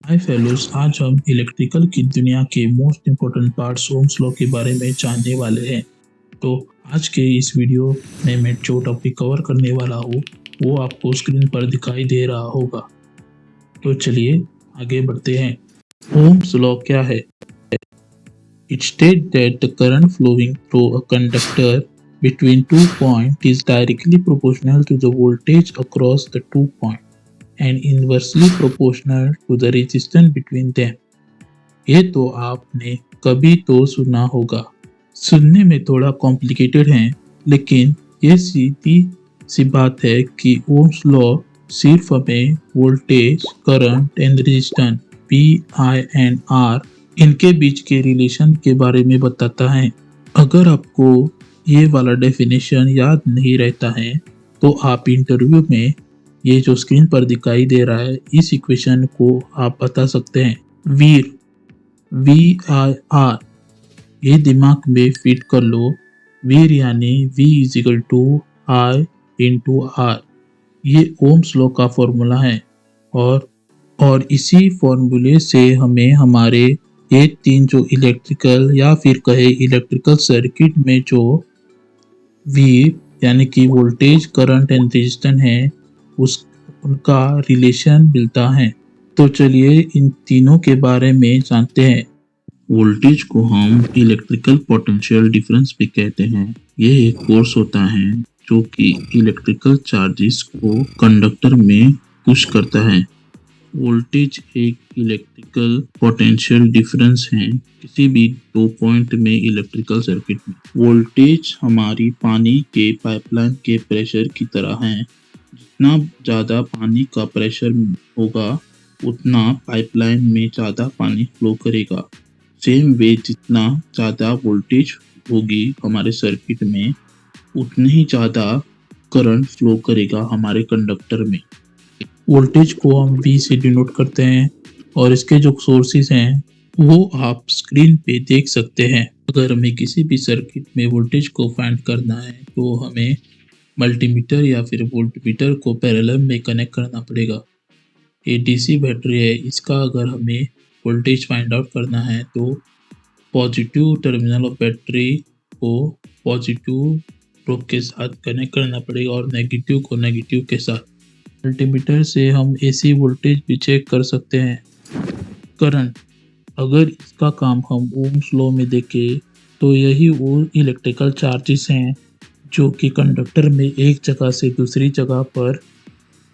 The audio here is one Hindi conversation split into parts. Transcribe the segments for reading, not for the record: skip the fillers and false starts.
हाय फेलोज, आज हम इलेक्ट्रिकल की दुनिया के most important parts Ohm's law के बारे में जानने वाले हैं। तो आज के इस वीडियो में मैं जो टॉपिक कवर करने वाला हूँ वो आपको स्क्रीन पर दिखाई दे रहा होगा। तो चलिए आगे बढ़ते हैं। ओम्स लॉ क्या है? It states that the current flowing through a conductor between 2 points is directly proportional to the voltage across the 2 points and inversely proportional to the resistance between them. ये तो आपने कभी तो सुना होगा। सुनने में थोड़ा कॉम्प्लिकेटेड है, लेकिन ये सीधी सी बात है कि ओम्स लॉ सिर्फ हमें voltage, current and resistance P, I and R इनके बीच के रिलेशन के बारे में बताता है। अगर आपको ये वाला डेफिनेशन याद नहीं रहता है तो आप इंटरव्यू में ये जो स्क्रीन पर दिखाई दे रहा है इस इक्वेशन को आप बता सकते हैं। वीर VIR, ये दिमाग में फिट कर लो। वीर यानी V is equal to I into R. ये ओम्स लॉ का फॉर्मूला है और इसी फॉर्मूले से हमें हमारे ये तीन जो इलेक्ट्रिकल या फिर कहे इलेक्ट्रिकल सर्किट में जो V यानी कि वोल्टेज, करंट एंड रेजिस्टेंस है उनका रिलेशन मिलता है। तो चलिए इन तीनों के बारे में जानते हैं। वोल्टेज को हम इलेक्ट्रिकल पोटेंशियल डिफरेंस भी कहते हैं। ये एक फोर्स होता है जो कि इलेक्ट्रिकल चार्जेस को कंडक्टर में पुश करता है। वोल्टेज एक इलेक्ट्रिकल पोटेंशियल डिफरेंस है किसी भी 2 पॉइंट में इलेक्ट्रिकल सर्किट में। वोल्टेज हमारी पानी के पाइपलाइन के प्रेशर की तरह है। जितना ज़्यादा पानी का प्रेशर होगा उतना पाइपलाइन में ज़्यादा पानी फ्लो करेगा। सेम वे जितना ज़्यादा वोल्टेज होगी हमारे सर्किट में उतनी ही ज़्यादा करंट फ्लो करेगा हमारे कंडक्टर में। वोल्टेज को हम V से डिनोट करते हैं और इसके जो सोर्सेज हैं वो आप स्क्रीन पे देख सकते हैं। अगर हमें किसी भी सर्किट में वोल्टेज को फाइंड करना है तो हमें मल्टीमीटर या फिर वोल्टमीटर को पैरेलल में कनेक्ट करना पड़ेगा। ये डीसी बैटरी है, इसका अगर हमें वोल्टेज फाइंड आउट करना है तो पॉजिटिव टर्मिनल ऑफ बैटरी को पॉजिटिव ड्रॉप के साथ कनेक्ट करना पड़ेगा और नेगेटिव को नेगेटिव के साथ। मल्टीमीटर से हम एसी वोल्टेज भी चेक कर सकते हैं। करंट, अगर इसका काम हम ओम्स लॉ में देखें तो यही वो इलेक्ट्रिकल चार्जेस हैं जो कि कंडक्टर में एक जगह से दूसरी जगह पर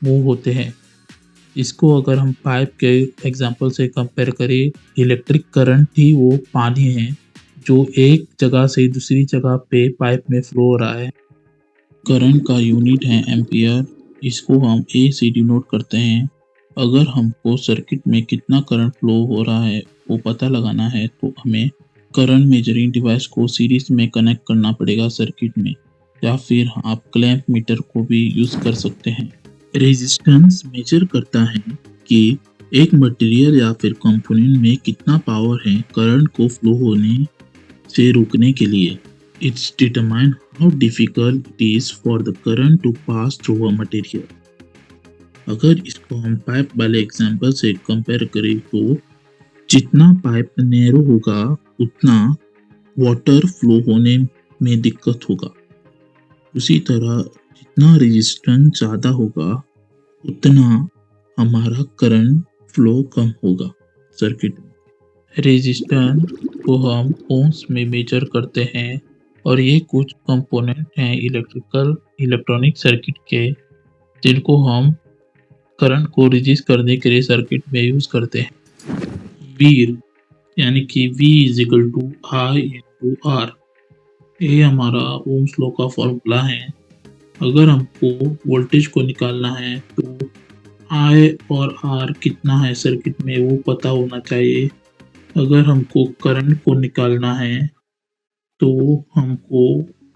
मूव होते हैं। इसको अगर हम पाइप के एग्जांपल से कंपेयर करें, इलेक्ट्रिक करंट ही वो पानी है जो एक जगह से दूसरी जगह पे पाइप में फ्लो हो रहा है। करंट का यूनिट है एम्पियर, इसको हम ए से डिनोट करते हैं। अगर हमको सर्किट में कितना करंट फ्लो हो रहा है वो पता लगाना है तो हमें करंट मेजरिंग डिवाइस को सीरीज में कनेक्ट करना पड़ेगा सर्किट में, या फिर आप क्लैंप मीटर को भी यूज कर सकते हैं। रेजिस्टेंस मेजर करता है कि एक मटेरियल या फिर कंपोनेंट में कितना पावर है करंट को फ्लो होने से रोकने के लिए। It's determine how difficult it is for the current to pass through a material. अगर इसको हम पाइप वाले एग्जांपल से कंपेयर करें तो जितना पाइप नैरो होगा उतना वाटर फ्लो होने में दिक्कत होगा। उसी तरह जितना रेजिस्टेंस ज़्यादा होगा उतना हमारा करंट फ्लो कम होगा सर्किट में। रेजिस्टेंस को हम ओम्स में मेजर करते हैं और ये कुछ कंपोनेंट हैं इलेक्ट्रॉनिक सर्किट के जिनको हम करंट को रेजिस्ट करने के लिए सर्किट में यूज करते हैं। वीर यानी कि V is equal to I into R, ये हमारा ओम्स लॉ का फॉर्मूला है। अगर हमको वोल्टेज को निकालना है तो I और R कितना है सर्किट में वो पता होना चाहिए। अगर हमको करंट को निकालना है तो हमको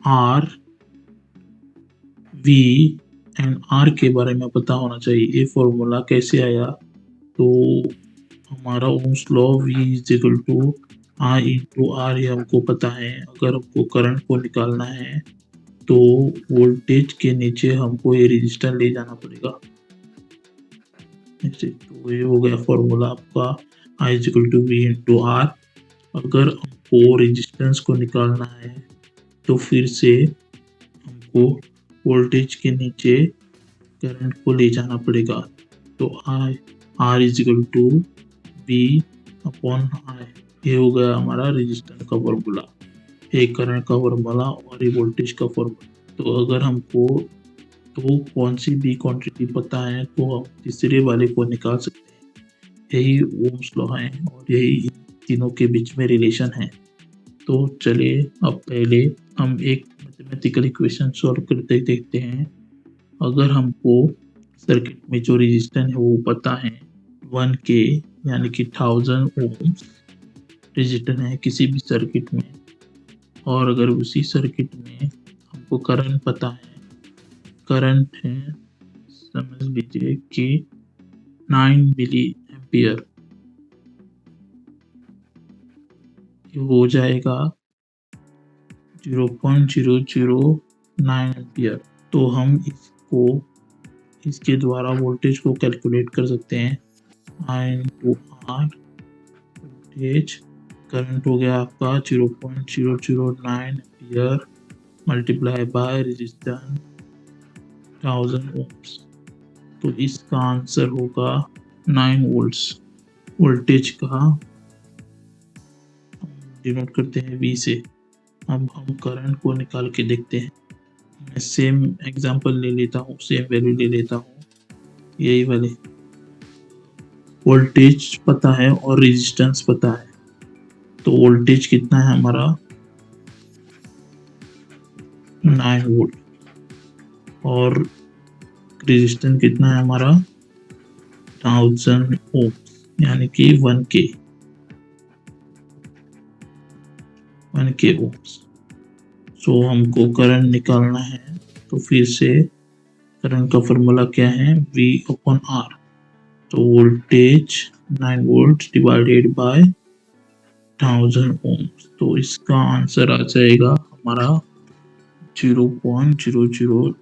R, V एंड R के बारे में पता होना चाहिए। ये फॉर्मूला कैसे आया? तो हमारा Ohm's law V is equal to I into R, ये हमको पता है। अगर हमको करंट को निकालना है तो वोल्टेज के नीचे हमको ये रेजिस्टर ले जाना पड़ेगा। तो ये हो गया फॉर्मूला आपका I is equal to V into R. अगर हमको रेजिस्टेंस को निकालना है तो फिर से हमको वोल्टेज के नीचे करंट को ले जाना पड़ेगा। तो I R is equal to V upon I, ये हो गया हमारा रेजिस्टेंस का फॉर्मूला, एक करंट का फॉर्मूला और ये वोल्टेज का फॉर्मूला। तो अगर हमको तो कौन सी भी क्वांटिटी पता है तो हम तीसरे वाले को निकाल सकते हैं। यही ओम्स लॉ है और यही इन तीनों के बीच में रिलेशन है। तो चलिए अब पहले हम एक मैथमेटिकल इक्वेशन सॉल्व करते देखते हैं। अगर हमको सर्किट में जो रेजिस्टेंस है वो पता है 1K यानी कि 1000 ओम्स रेजिस्टेंस है किसी भी सर्किट में, और अगर उसी सर्किट में हमको करंट पता है, करंट है समझ लीजिए कि 9 मिली एम्पियर, ये हो जाएगा 0.009 एम्पियर। तो हम इसके द्वारा वोल्टेज को कैलकुलेट कर सकते हैं। I into R voltage, current हो गया आपका 0.009 ampere multiply by resistance 1000 ohms. तो इसका आंसर होगा 9 वोल्ट्स। वोल्टेज का डिनोट करते हैं V से। अब हम करंट को निकाल के देखते हैं। मैं सेम एग्जांपल ले लेता हूँ, सेम वैल्यू ले लेता हूँ, यही वाले। वोल्टेज पता है और रेजिस्टेंस पता है। तो वोल्टेज कितना है हमारा 9 वोल्ट और रेजिस्टेंस कितना है हमारा 1000 ओम्स यानी कि 1K ओम्स। सो हमको करंट निकालना है तो फिर से करंट का फॉर्मूला क्या है V अपॉन R। तो voltage 9 volt divided by 1000 ohms. तो इसका आंसर आ जाएगा हमारा 0.009।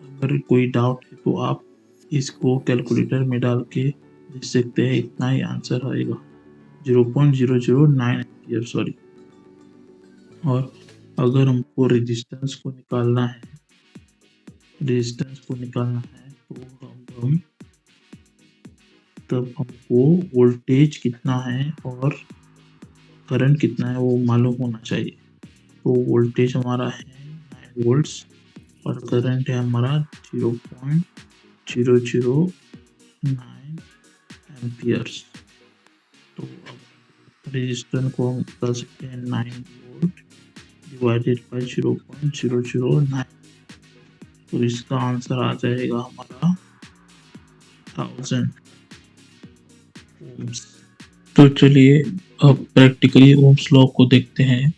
अगर कोई डाउट है तो आप इसको कैलकुलेटर में डाल के देख सकते हैं, इतना ही आंसर आएगा 0.009 एम्पियर सॉरी। और अगर हमको रेजिस्टेंस को निकालना है तो हम तब हमको वोल्टेज कितना है और करंट कितना है वो मालूम होना चाहिए। तो वोल्टेज हमारा है 9 वोल्ट्स और करंट है हमारा 0.009 एम्पियर्स। तो अब रेजिस्टेंस को हम निकाल सकते हैं 9 वोल्ट डिवाइडेड बाय 0.009। तो इसका आंसर आ जाएगा हमारा 1000 ओम्स। तो चलिए अब प्रैक्टिकली ओम्स लॉ को देखते हैं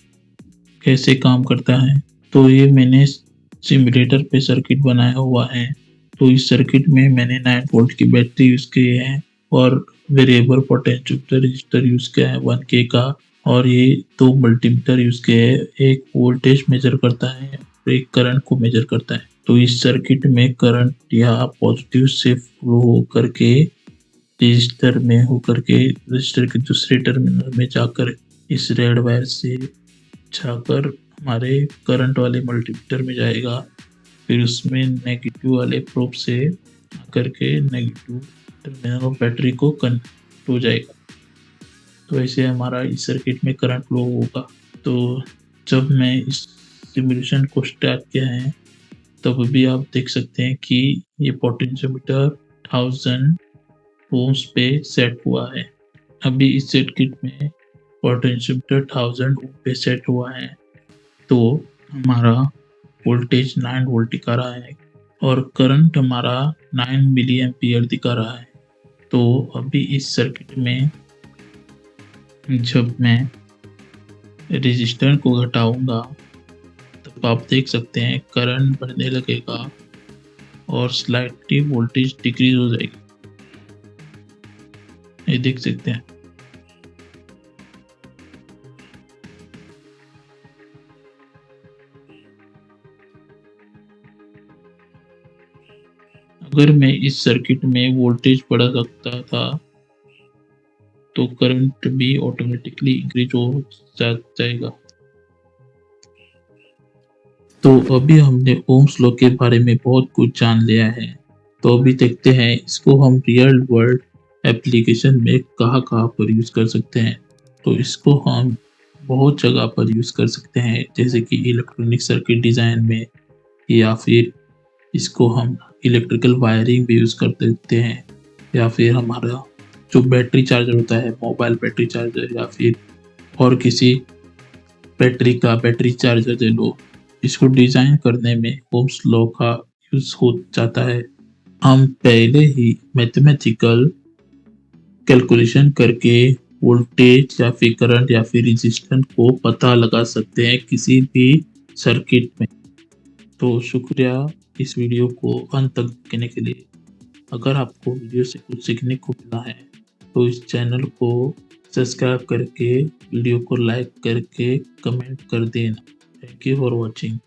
कैसे काम करता है। तो ये मैंने सिमुलेटर पे सर्किट बनाया हुआ है। तो इस सर्किट में मैंने 9 वोल्ट की बैटरी यूज की है और वेरिएबल पोटेंशियोमीटर रजिस्टर यूज किया है 1K का, और ये 2 मल्टीमीटर यूज किए हैं, एक वोल्टेज मेजर करता है और एक करंट को मेजर करता है। तो इस सर्किट में करंट यहाँ पॉजिटिव से फ्लो होकर के रजिस्टर में होकर के रजिस्टर के दूसरे टर्मिनल में जाकर इस रेड वायर से जाकर हमारे करंट वाले मल्टीमीटर में जाएगा, फिर उसमें नेगेटिव वाले प्रोब से आकर के नेगेटिव टर्मिनल ऑफ बैटरी को कनेक्ट हो जाएगा। तो ऐसे हमारा इस सर्किट में करंट फ्लो होगा। तो जब मैं इस सिमुलेशन को स्टार्ट किया है तब भी आप देख सकते हैं कि ये पोटेंशियोमीटर 1000 ओम्स पे सेट हुआ है। अभी इस सर्किट में पोटेंशियोमीटर 1000 ओम पे सेट हुआ है। तो हमारा वोल्टेज 9 वोल्ट दिखा रहा है और करंट हमारा 9 मिली एम्पियर दिखा रहा है। तो अभी इस सर्किट में जब मैं रेजिस्टेंस को घटाऊंगा तब आप देख सकते हैं करंट बढ़ने लगेगा और स्लाइटली वोल्टेज डिक्रीज हो जाएगी, ये देख सकते हैं। अगर मैं इस सर्किट में वोल्टेज बढ़ा सकता था तो करंट भी ऑटोमेटिकली इंक्रीज हो जाएगा। तो अभी हमने ओम्स लॉ के बारे में बहुत कुछ जान लिया है। तो अभी देखते हैं इसको हम रियल वर्ल्ड एप्लीकेशन में कहाँ-कहाँ पर यूज़ कर सकते हैं। तो इसको हम बहुत जगह पर यूज़ कर सकते हैं, जैसे कि इलेक्ट्रॉनिक सर्किट डिज़ाइन में, या फिर इसको हम इलेक्ट्रिकल वायरिंग भी यूज़ कर देते हैं, या फिर हमारा जो बैटरी चार्जर होता है, मोबाइल बैटरी चार्जर, या फिर और किसी बैटरी का बैटरी चार्जर ले लो। इसको डिज़ाइन करने में ओम्स लॉ का यूज़ हो जाता है। हम पहले ही मैथमेटिकल कैलकुलेशन करके वोल्टेज या फिर करंट या फिर रेजिस्टेंस को पता लगा सकते हैं किसी भी सर्किट में। तो शुक्रिया इस वीडियो को अंत तक देखने के लिए। अगर आपको वीडियो से कुछ सीखने को मिला है तो इस चैनल को सब्सक्राइब करके, वीडियो को लाइक करके कमेंट कर देना। Thank you for watching.